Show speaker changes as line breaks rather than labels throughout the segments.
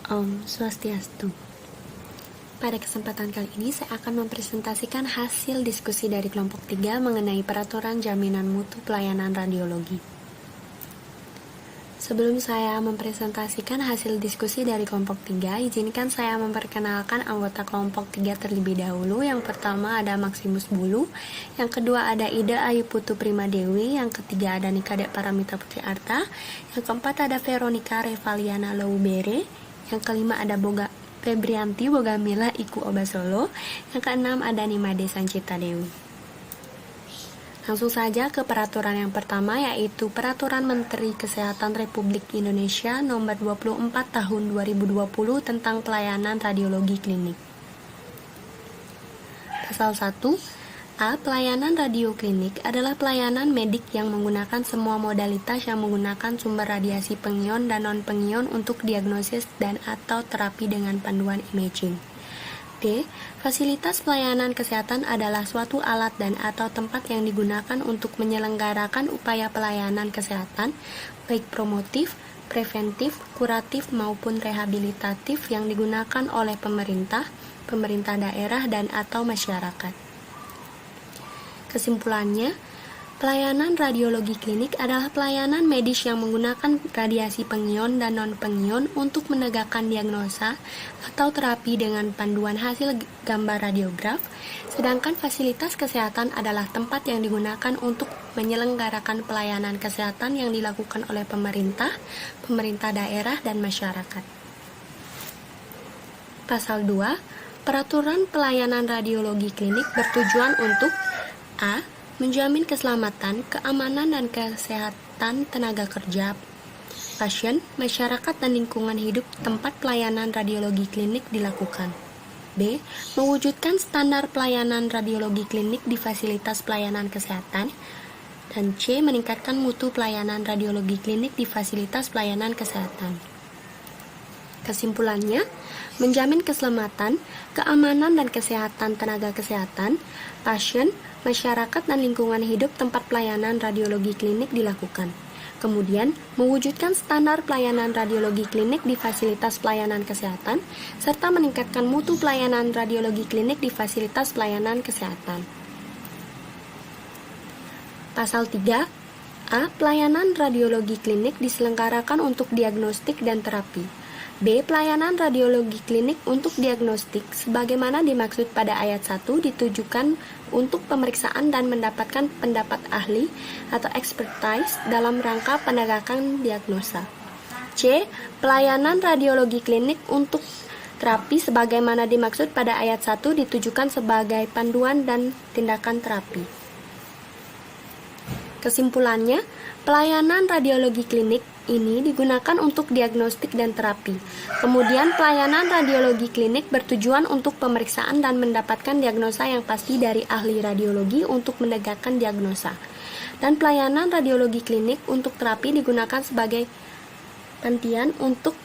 Om Swastiastu. Pada kesempatan kali ini saya akan mempresentasikan hasil diskusi dari kelompok 3 mengenai peraturan jaminan mutu pelayanan radiologi. Sebelum saya mempresentasikan hasil diskusi dari kelompok 3, izinkan saya memperkenalkan anggota kelompok 3 terlebih dahulu. Yang pertama ada Maximus Bulu, yang kedua ada Ida Ayu Putu Primadewi, yang ketiga ada Nikadek Paramita Putri Arta, yang keempat ada Veronica Revaliana Loubere, yang kelima ada Febrianti Bogamila Iku Obasolo, yang keenam ada Nimade Sancita Dewi. Langsung saja ke peraturan yang pertama, yaitu Peraturan Menteri Kesehatan Republik Indonesia Nomor 24 Tahun 2020 tentang Pelayanan Radiologi Klinik. Pasal 1. A. Pelayanan radio klinik adalah pelayanan medik yang menggunakan semua modalitas yang menggunakan sumber radiasi pengion dan non-pengion untuk diagnosis dan atau terapi dengan panduan imaging. D. Fasilitas pelayanan kesehatan adalah suatu alat dan atau tempat yang digunakan untuk menyelenggarakan upaya pelayanan kesehatan, baik promotif, preventif, kuratif maupun rehabilitatif yang digunakan oleh pemerintah daerah dan atau masyarakat. Kesimpulannya, pelayanan radiologi klinik adalah pelayanan medis yang menggunakan radiasi pengion dan non-pengion untuk menegakkan diagnosa atau terapi dengan panduan hasil gambar radiograf, sedangkan fasilitas kesehatan adalah tempat yang digunakan untuk menyelenggarakan pelayanan kesehatan yang dilakukan oleh pemerintah daerah, dan masyarakat. Pasal 2. Peraturan pelayanan radiologi klinik bertujuan untuk A. Menjamin keselamatan, keamanan, dan kesehatan tenaga kerja pasien, masyarakat, dan lingkungan hidup tempat pelayanan radiologi klinik dilakukan. B. Mewujudkan standar pelayanan radiologi klinik di fasilitas pelayanan kesehatan. Dan C. Meningkatkan mutu pelayanan radiologi klinik di fasilitas pelayanan kesehatan. Kesimpulannya, menjamin keselamatan, keamanan, dan kesehatan tenaga kesehatan, pasien, masyarakat, dan lingkungan hidup tempat pelayanan radiologi klinik dilakukan. Kemudian, mewujudkan standar pelayanan radiologi klinik di fasilitas pelayanan kesehatan, serta meningkatkan mutu pelayanan radiologi klinik di fasilitas pelayanan kesehatan. Pasal 3. A. Pelayanan radiologi klinik diselenggarakan untuk diagnostik dan terapi. B. Pelayanan radiologi klinik untuk diagnostik sebagaimana dimaksud pada ayat 1 ditujukan untuk pemeriksaan dan mendapatkan pendapat ahli atau expertise dalam rangka penegakan diagnosa. C. Pelayanan radiologi klinik untuk terapi sebagaimana dimaksud pada ayat 1 ditujukan sebagai panduan dan tindakan terapi. Kesimpulannya, pelayanan radiologi klinik ini digunakan untuk diagnostik dan terapi. Kemudian, pelayanan radiologi klinik bertujuan untuk pemeriksaan dan mendapatkan diagnosa yang pasti dari ahli radiologi untuk menegakkan diagnosa. Dan pelayanan radiologi klinik untuk terapi digunakan sebagai pantian untuk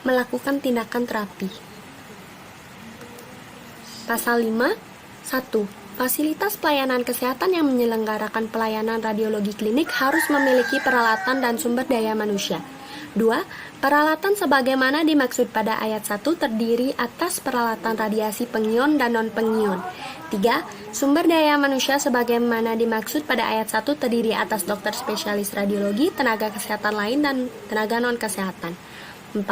melakukan tindakan terapi. Pasal 5. 1. Fasilitas pelayanan kesehatan yang menyelenggarakan pelayanan radiologi klinik harus memiliki peralatan dan sumber daya manusia. 2. Peralatan sebagaimana dimaksud pada ayat 1 terdiri atas peralatan radiasi pengion dan non-pengion. 3. Sumber daya manusia sebagaimana dimaksud pada ayat 1 terdiri atas dokter spesialis radiologi, tenaga kesehatan lain, dan tenaga non-kesehatan. 4.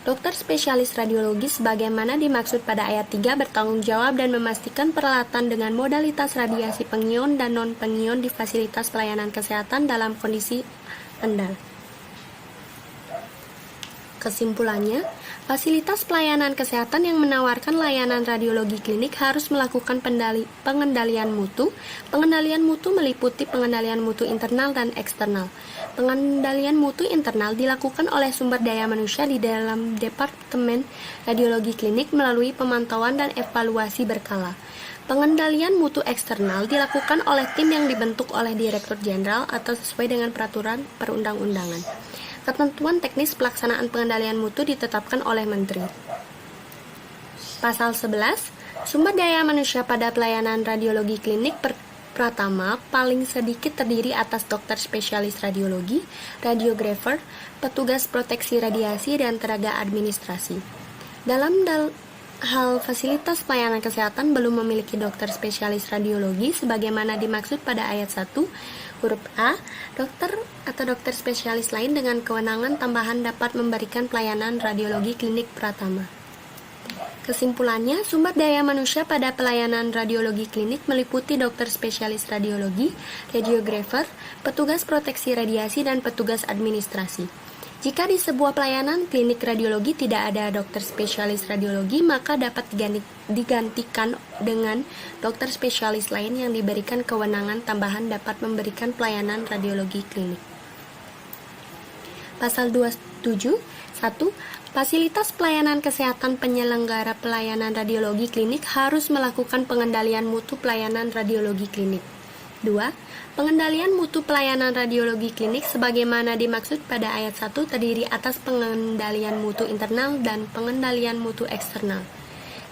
Dokter spesialis radiologi sebagaimana dimaksud pada ayat 3 bertanggung jawab dan memastikan peralatan dengan modalitas radiasi pengion dan non-pengion di fasilitas pelayanan kesehatan dalam kondisi andal. Kesimpulannya, fasilitas pelayanan kesehatan yang menawarkan layanan radiologi klinik harus melakukan pengendalian mutu. Pengendalian mutu meliputi pengendalian mutu internal dan eksternal. Pengendalian mutu internal dilakukan oleh sumber daya manusia di dalam Departemen Radiologi Klinik melalui pemantauan dan evaluasi berkala. Pengendalian mutu eksternal dilakukan oleh tim yang dibentuk oleh Direktur Jenderal atau sesuai dengan peraturan perundang-undangan. Ketentuan teknis pelaksanaan pengendalian mutu ditetapkan oleh Menteri. Pasal 11. Sumber daya manusia pada pelayanan radiologi klinik Pratama paling sedikit terdiri atas dokter spesialis radiologi, radiografer, petugas proteksi radiasi, dan tenaga administrasi. Hal fasilitas pelayanan kesehatan belum memiliki dokter spesialis radiologi sebagaimana dimaksud pada ayat 1, huruf A, dokter atau dokter spesialis lain dengan kewenangan tambahan dapat memberikan pelayanan radiologi klinik pratama. Kesimpulannya, sumber daya manusia pada pelayanan radiologi klinik meliputi dokter spesialis radiologi, radiografer, petugas proteksi radiasi, dan petugas administrasi. Jika di sebuah pelayanan klinik radiologi tidak ada dokter spesialis radiologi, maka dapat digantikan dengan dokter spesialis lain yang diberikan kewenangan tambahan dapat memberikan pelayanan radiologi klinik. Pasal 27, 1. Fasilitas pelayanan kesehatan penyelenggara pelayanan radiologi klinik harus melakukan pengendalian mutu pelayanan radiologi klinik. 2. Pengendalian mutu pelayanan radiologi klinik sebagaimana dimaksud pada ayat 1 terdiri atas pengendalian mutu internal dan pengendalian mutu eksternal.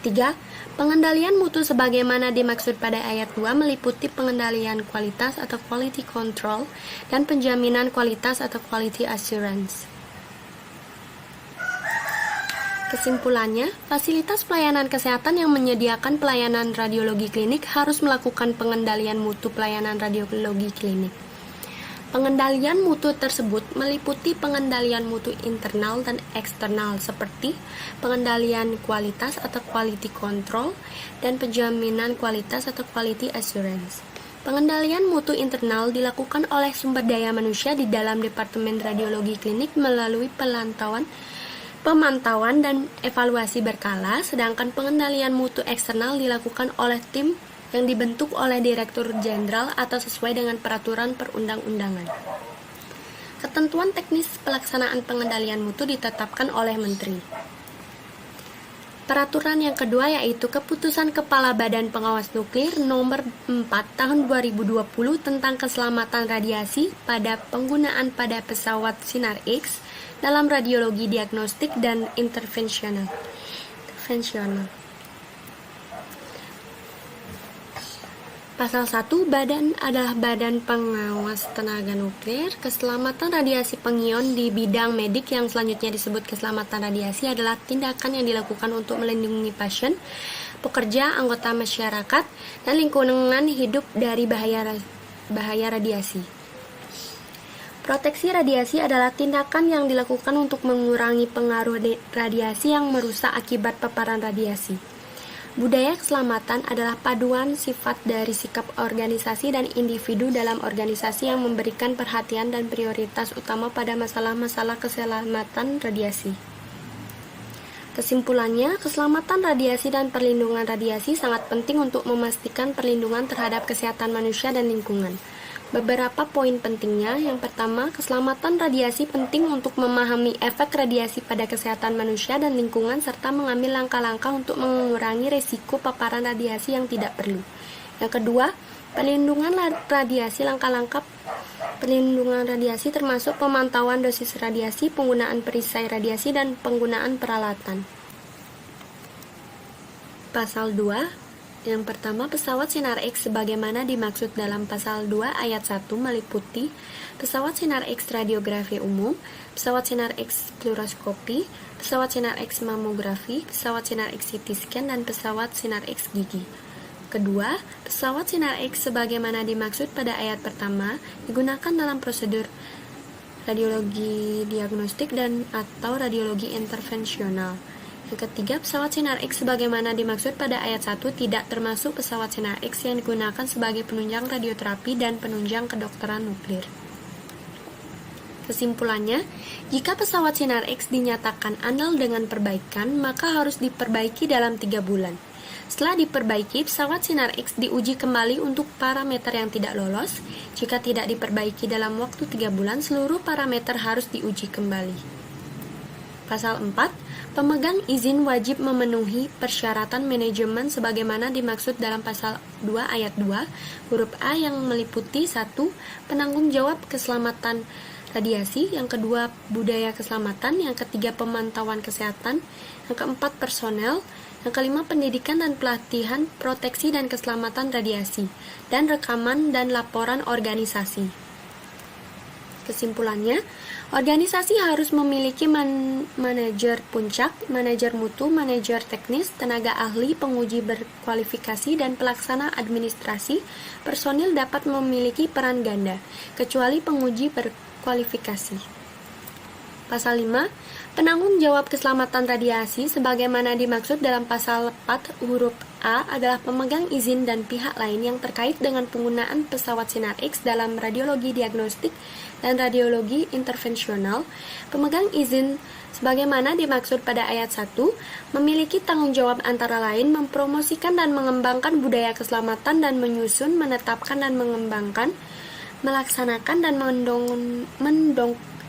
3. Pengendalian mutu sebagaimana dimaksud pada ayat 2 meliputi pengendalian kualitas atau quality control dan penjaminan kualitas atau quality assurance. Kesimpulannya, fasilitas pelayanan kesehatan yang menyediakan pelayanan radiologi klinik harus melakukan pengendalian mutu pelayanan radiologi klinik. Pengendalian mutu tersebut meliputi pengendalian mutu internal dan eksternal seperti pengendalian kualitas atau quality control dan penjaminan kualitas atau quality assurance. Pengendalian mutu internal dilakukan oleh sumber daya manusia di dalam Departemen Radiologi Klinik melalui pemantauan dan evaluasi berkala, sedangkan pengendalian mutu eksternal dilakukan oleh tim yang dibentuk oleh Direktur Jenderal atau sesuai dengan peraturan perundang-undangan. Ketentuan teknis pelaksanaan pengendalian mutu ditetapkan oleh Menteri. Peraturan yang kedua yaitu Keputusan Kepala Badan Pengawas Nuklir Nomor 4 Tahun 2020 tentang keselamatan radiasi pada penggunaan pada pesawat Sinar X dalam radiologi diagnostik dan intervensional. Pasal 1, badan adalah badan pengawas tenaga nuklir. Keselamatan radiasi pengion di bidang medik yang selanjutnya disebut keselamatan radiasi adalah tindakan yang dilakukan untuk melindungi pasien, pekerja, anggota masyarakat, dan lingkungan hidup dari bahaya radiasi. Proteksi radiasi adalah tindakan yang dilakukan untuk mengurangi pengaruh radiasi yang merusak akibat paparan radiasi. Budaya keselamatan adalah paduan sifat dari sikap organisasi dan individu dalam organisasi yang memberikan perhatian dan prioritas utama pada masalah-masalah keselamatan radiasi. Kesimpulannya, keselamatan radiasi dan perlindungan radiasi sangat penting untuk memastikan perlindungan terhadap kesehatan manusia dan lingkungan. Beberapa poin pentingnya. Yang pertama, keselamatan radiasi penting untuk memahami efek radiasi pada kesehatan manusia dan lingkungan serta mengambil langkah-langkah untuk mengurangi risiko paparan radiasi yang tidak perlu. Yang kedua, perlindungan radiasi. Langkah-langkah perlindungan radiasi termasuk pemantauan dosis radiasi, penggunaan perisai radiasi, dan penggunaan peralatan. Pasal 2. Yang pertama, pesawat Sinar X sebagaimana dimaksud dalam pasal 2 ayat 1 meliputi pesawat Sinar X radiografi umum, pesawat Sinar X fluoroskopi, pesawat Sinar X mamografi, pesawat Sinar X CT scan, dan pesawat Sinar X gigi. Kedua, pesawat Sinar X sebagaimana dimaksud pada ayat pertama digunakan dalam prosedur radiologi diagnostik dan atau radiologi intervensional. Yang ketiga, pesawat Sinar X sebagaimana dimaksud pada ayat 1 tidak termasuk pesawat Sinar X yang digunakan sebagai penunjang radioterapi dan penunjang kedokteran nuklir. Kesimpulannya, jika pesawat Sinar X dinyatakan andal dengan perbaikan, maka harus diperbaiki dalam 3 bulan. Setelah diperbaiki, pesawat Sinar X diuji kembali untuk parameter yang tidak lolos. Jika tidak diperbaiki dalam waktu 3 bulan, seluruh parameter harus diuji kembali. Pasal 4, pemegang izin wajib memenuhi persyaratan manajemen sebagaimana dimaksud dalam pasal 2 ayat 2, huruf A yang meliputi 1. Penanggung jawab keselamatan radiasi, yang kedua budaya keselamatan, yang ketiga pemantauan kesehatan, yang keempat personel, yang kelima pendidikan dan pelatihan proteksi dan keselamatan radiasi, dan rekaman dan laporan organisasi. Kesimpulannya, organisasi harus memiliki manajer puncak, manajer mutu, manajer teknis, tenaga ahli, penguji berkualifikasi, dan pelaksana administrasi. Personil dapat memiliki peran ganda, kecuali penguji berkualifikasi. Pasal 5, penanggung jawab keselamatan radiasi sebagaimana dimaksud dalam pasal 4 huruf A adalah pemegang izin dan pihak lain yang terkait dengan penggunaan pesawat sinar X dalam radiologi diagnostik dan radiologi intervensional. Pemegang izin sebagaimana dimaksud pada ayat 1 memiliki tanggung jawab antara lain mempromosikan dan mengembangkan budaya keselamatan dan menyusun, menetapkan dan mengembangkan, melaksanakan dan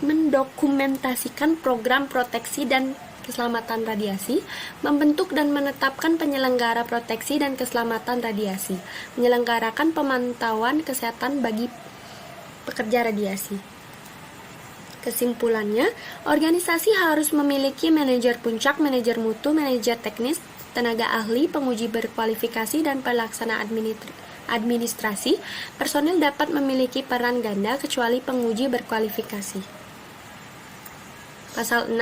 mendokumentasikan program proteksi dan keselamatan radiasi, membentuk dan menetapkan penyelenggara proteksi dan keselamatan radiasi, menyelenggarakan pemantauan kesehatan bagi pekerja radiasi. Kesimpulannya, organisasi harus memiliki manajer puncak, manajer mutu, manajer teknis, tenaga ahli, penguji berkualifikasi, dan pelaksana administrasi. Personil dapat memiliki peran ganda kecuali penguji berkualifikasi. Pasal 6.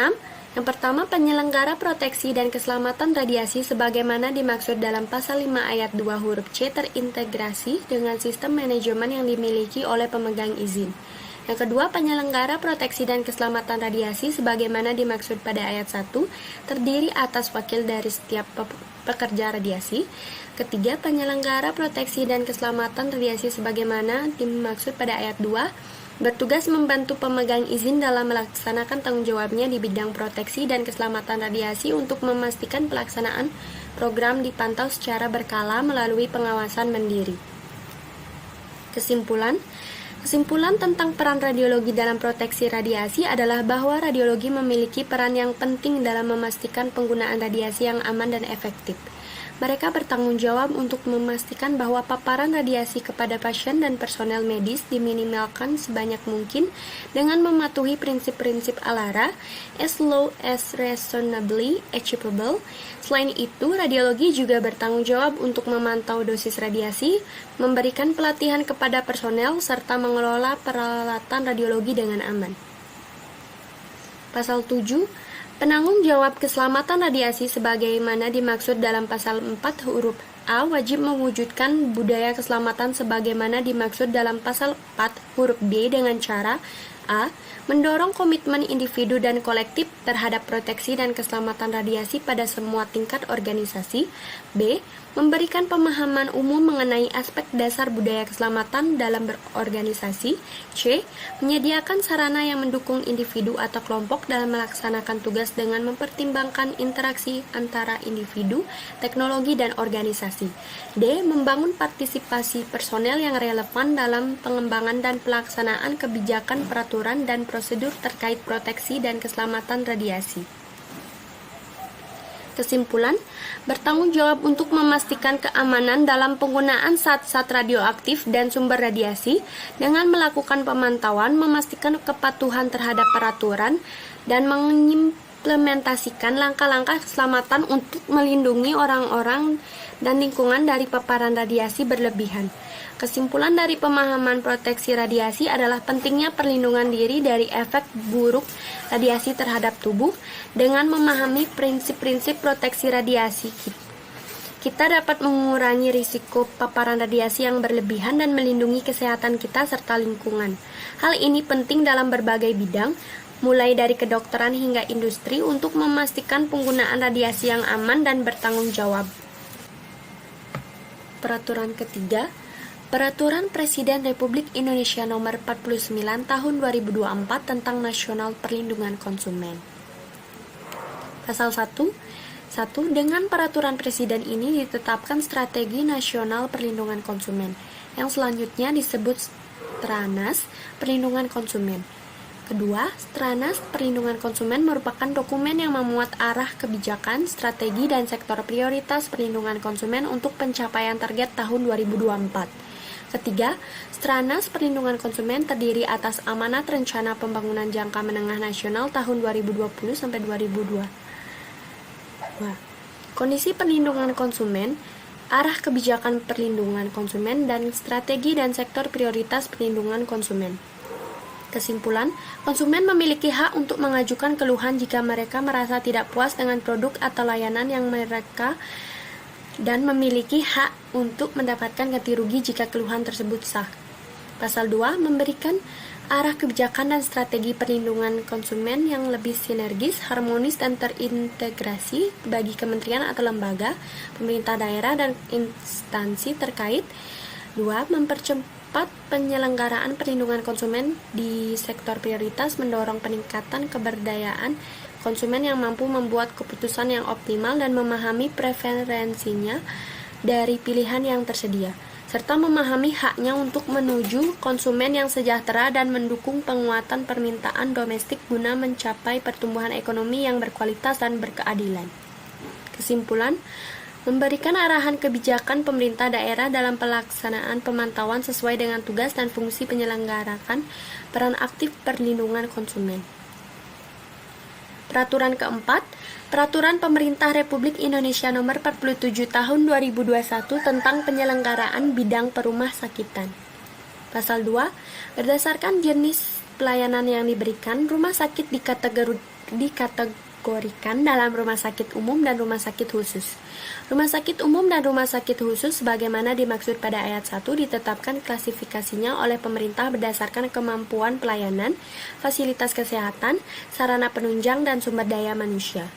Yang pertama, penyelenggara proteksi dan keselamatan radiasi sebagaimana dimaksud dalam pasal 5 ayat 2 huruf C terintegrasi dengan sistem manajemen yang dimiliki oleh pemegang izin. Yang kedua, penyelenggara proteksi dan keselamatan radiasi sebagaimana dimaksud pada ayat 1 terdiri atas wakil dari setiap pekerja radiasi. Ketiga, penyelenggara proteksi dan keselamatan radiasi sebagaimana dimaksud pada ayat 2 bertugas membantu pemegang izin dalam melaksanakan tanggung jawabnya di bidang proteksi dan keselamatan radiasi untuk memastikan pelaksanaan program dipantau secara berkala melalui pengawasan mandiri. Kesimpulan tentang peran radiologi dalam proteksi radiasi adalah bahwa radiologi memiliki peran yang penting dalam memastikan penggunaan radiasi yang aman dan efektif. Mereka bertanggung jawab untuk memastikan bahwa paparan radiasi kepada pasien dan personel medis diminimalkan sebanyak mungkin dengan mematuhi prinsip-prinsip ALARA, as low as reasonably achievable. Selain itu, radiologi juga bertanggung jawab untuk memantau dosis radiasi, memberikan pelatihan kepada personel, serta mengelola peralatan radiologi dengan aman. Pasal 7. Penanggung jawab keselamatan radiasi sebagaimana dimaksud dalam pasal 4 huruf A wajib mewujudkan budaya keselamatan sebagaimana dimaksud dalam pasal 4 huruf B dengan cara A. Mendorong komitmen individu dan kolektif terhadap proteksi dan keselamatan radiasi pada semua tingkat organisasi. B. Memberikan pemahaman umum mengenai aspek dasar budaya keselamatan dalam berorganisasi. C. Menyediakan sarana yang mendukung individu atau kelompok dalam melaksanakan tugas dengan mempertimbangkan interaksi antara individu, teknologi, dan organisasi. D. Membangun partisipasi personel yang relevan dalam pengembangan dan pelaksanaan kebijakan, peraturan, dan prosedur terkait proteksi dan keselamatan radiasi. Kesimpulan, bertanggung jawab untuk memastikan keamanan dalam penggunaan zat-zat radioaktif dan sumber radiasi dengan melakukan pemantauan, memastikan kepatuhan terhadap peraturan, dan mengimplementasikan langkah-langkah keselamatan untuk melindungi orang-orang dan lingkungan dari paparan radiasi berlebihan. Kesimpulan dari pemahaman proteksi radiasi adalah pentingnya perlindungan diri dari efek buruk radiasi terhadap tubuh. Dengan memahami prinsip-prinsip proteksi radiasi, kita dapat mengurangi risiko paparan radiasi yang berlebihan dan melindungi kesehatan kita serta lingkungan. Hal ini penting dalam berbagai bidang, mulai dari kedokteran hingga industri, untuk memastikan penggunaan radiasi yang aman dan bertanggung jawab. Peraturan ketiga, Peraturan Presiden Republik Indonesia Nomor 49 Tahun 2024 tentang Nasional Perlindungan Konsumen. Pasal 1. Dengan peraturan Presiden ini ditetapkan Strategi Nasional Perlindungan Konsumen, yang selanjutnya disebut Stranas Perlindungan Konsumen. Kedua, Stranas Perlindungan Konsumen merupakan dokumen yang memuat arah kebijakan, strategi, dan sektor prioritas perlindungan konsumen untuk pencapaian target tahun 2024. Ketiga, Stranas Perlindungan Konsumen terdiri atas amanat rencana pembangunan jangka menengah nasional tahun 2020-2022. Kondisi perlindungan konsumen, arah kebijakan perlindungan konsumen, dan strategi dan sektor prioritas perlindungan konsumen. Kesimpulan, konsumen memiliki hak untuk mengajukan keluhan jika mereka merasa tidak puas dengan produk atau layanan yang mereka dan memiliki hak untuk mendapatkan ganti rugi jika keluhan tersebut sah. Pasal 2 memberikan arah kebijakan dan strategi perlindungan konsumen yang lebih sinergis, harmonis, dan terintegrasi bagi kementerian atau lembaga, pemerintah daerah, dan instansi terkait. 2. Mempercepat penyelenggaraan perlindungan konsumen di sektor prioritas, mendorong peningkatan keberdayaan konsumen yang mampu membuat keputusan yang optimal dan memahami preferensinya dari pilihan yang tersedia, serta memahami haknya untuk menuju konsumen yang sejahtera dan mendukung penguatan permintaan domestik guna mencapai pertumbuhan ekonomi yang berkualitas dan berkeadilan. Kesimpulan, memberikan arahan kebijakan pemerintah daerah dalam pelaksanaan pemantauan sesuai dengan tugas dan fungsi penyelenggarakan peran aktif perlindungan konsumen. Peraturan keempat, Peraturan Pemerintah Republik Indonesia Nomor 47 Tahun 2021 tentang penyelenggaraan bidang perumah sakitan. Pasal 2, berdasarkan jenis pelayanan yang diberikan, rumah sakit dikategorikan dalam rumah sakit umum dan rumah sakit khusus. Rumah sakit umum dan rumah sakit khusus sebagaimana dimaksud pada ayat 1 ditetapkan klasifikasinya oleh pemerintah berdasarkan kemampuan pelayanan, fasilitas kesehatan, sarana penunjang, dan sumber daya manusia.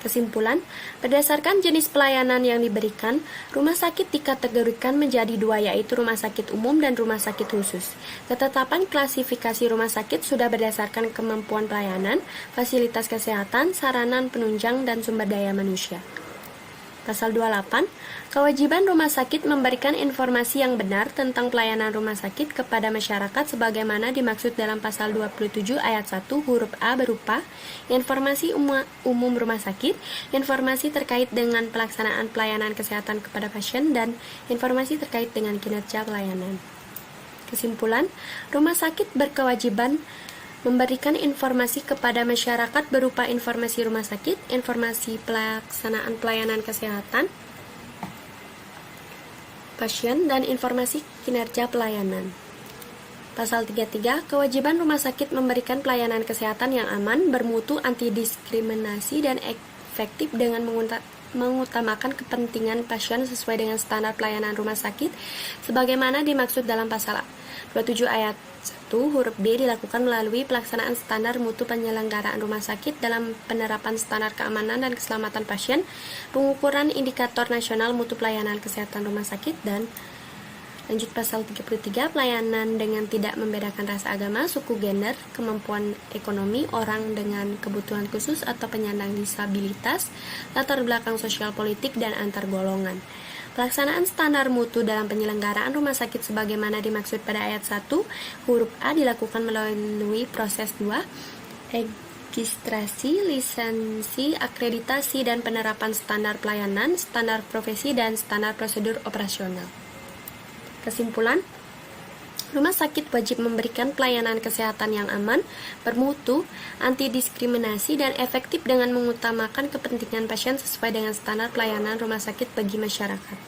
Kesimpulan, berdasarkan jenis pelayanan yang diberikan, rumah sakit dikategorikan menjadi dua, yaitu rumah sakit umum dan rumah sakit khusus. Ketetapan klasifikasi rumah sakit sudah berdasarkan kemampuan pelayanan, fasilitas kesehatan, sarana penunjang, dan sumber daya manusia. Pasal 28, kewajiban rumah sakit memberikan informasi yang benar tentang pelayanan rumah sakit kepada masyarakat sebagaimana dimaksud dalam pasal 27 ayat 1 huruf A berupa informasi umum rumah sakit, informasi terkait dengan pelaksanaan pelayanan kesehatan kepada pasien, dan informasi terkait dengan kinerja pelayanan. Kesimpulan, rumah sakit berkewajiban memberikan informasi kepada masyarakat berupa informasi rumah sakit, informasi pelaksanaan pelayanan kesehatan pasien, dan informasi kinerja pelayanan. Pasal 33, kewajiban rumah sakit memberikan pelayanan kesehatan yang aman, bermutu, anti diskriminasi, dan efektif dengan mengutamakan kepentingan pasien sesuai dengan standar pelayanan rumah sakit sebagaimana dimaksud dalam pasal 27 ayat 1 huruf B dilakukan melalui pelaksanaan standar mutu penyelenggaraan rumah sakit dalam penerapan standar keamanan dan keselamatan pasien, pengukuran indikator nasional mutu pelayanan kesehatan rumah sakit, dan lanjut pasal 33, pelayanan dengan tidak membedakan rasa, agama, suku, gender, kemampuan ekonomi, orang dengan kebutuhan khusus atau penyandang disabilitas, latar belakang sosial politik, dan antar golongan. Pelaksanaan standar mutu dalam penyelenggaraan rumah sakit sebagaimana dimaksud pada ayat 1 huruf A dilakukan melalui proses 2, registrasi, lisensi, akreditasi, dan penerapan standar pelayanan, standar profesi, dan standar prosedur operasional. Kesimpulan, rumah sakit wajib memberikan pelayanan kesehatan yang aman, bermutu, anti diskriminasi, dan efektif dengan mengutamakan kepentingan pasien sesuai dengan standar pelayanan rumah sakit bagi masyarakat.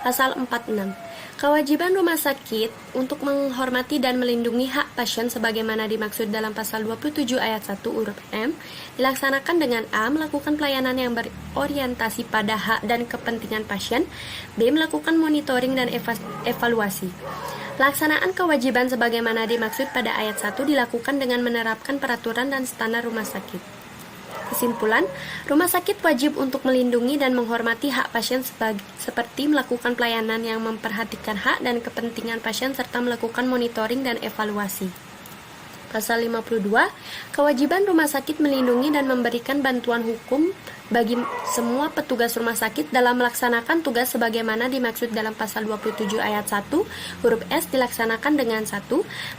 Pasal 46. Kewajiban rumah sakit untuk menghormati dan melindungi hak pasien sebagaimana dimaksud dalam pasal 27 ayat 1 huruf M dilaksanakan dengan A. Melakukan pelayanan yang berorientasi pada hak dan kepentingan pasien, B. Melakukan monitoring dan evaluasi. Pelaksanaan kewajiban sebagaimana dimaksud pada ayat 1 dilakukan dengan menerapkan peraturan dan standar rumah sakit. Kesimpulan, rumah sakit wajib untuk melindungi dan menghormati hak pasien seperti melakukan pelayanan yang memperhatikan hak dan kepentingan pasien serta melakukan monitoring dan evaluasi. Pasal 52, kewajiban rumah sakit melindungi dan memberikan bantuan hukum bagi semua petugas rumah sakit dalam melaksanakan tugas sebagaimana dimaksud dalam pasal 27 ayat 1 huruf S dilaksanakan dengan 1.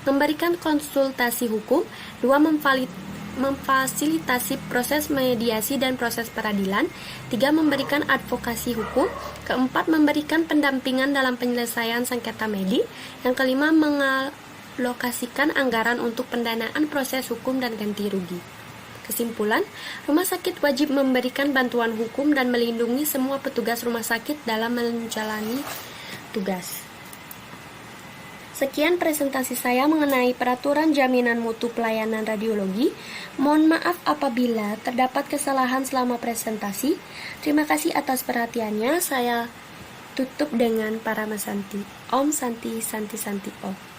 Memberikan konsultasi hukum, 2. Memfasilitasi proses mediasi dan proses peradilan, 3. Memberikan advokasi hukum, 4. Memberikan pendampingan dalam penyelesaian sengketa medik, yang 5. Mengalokasikan anggaran untuk pendanaan proses hukum dan ganti rugi. Kesimpulan, rumah sakit wajib memberikan bantuan hukum dan melindungi semua petugas rumah sakit dalam menjalani tugas. Sekian presentasi saya mengenai peraturan jaminan mutu pelayanan radiologi. Mohon maaf apabila terdapat kesalahan selama presentasi. Terima kasih atas perhatiannya. Saya tutup dengan Paramasanti. Om Santi Santi Santi Om.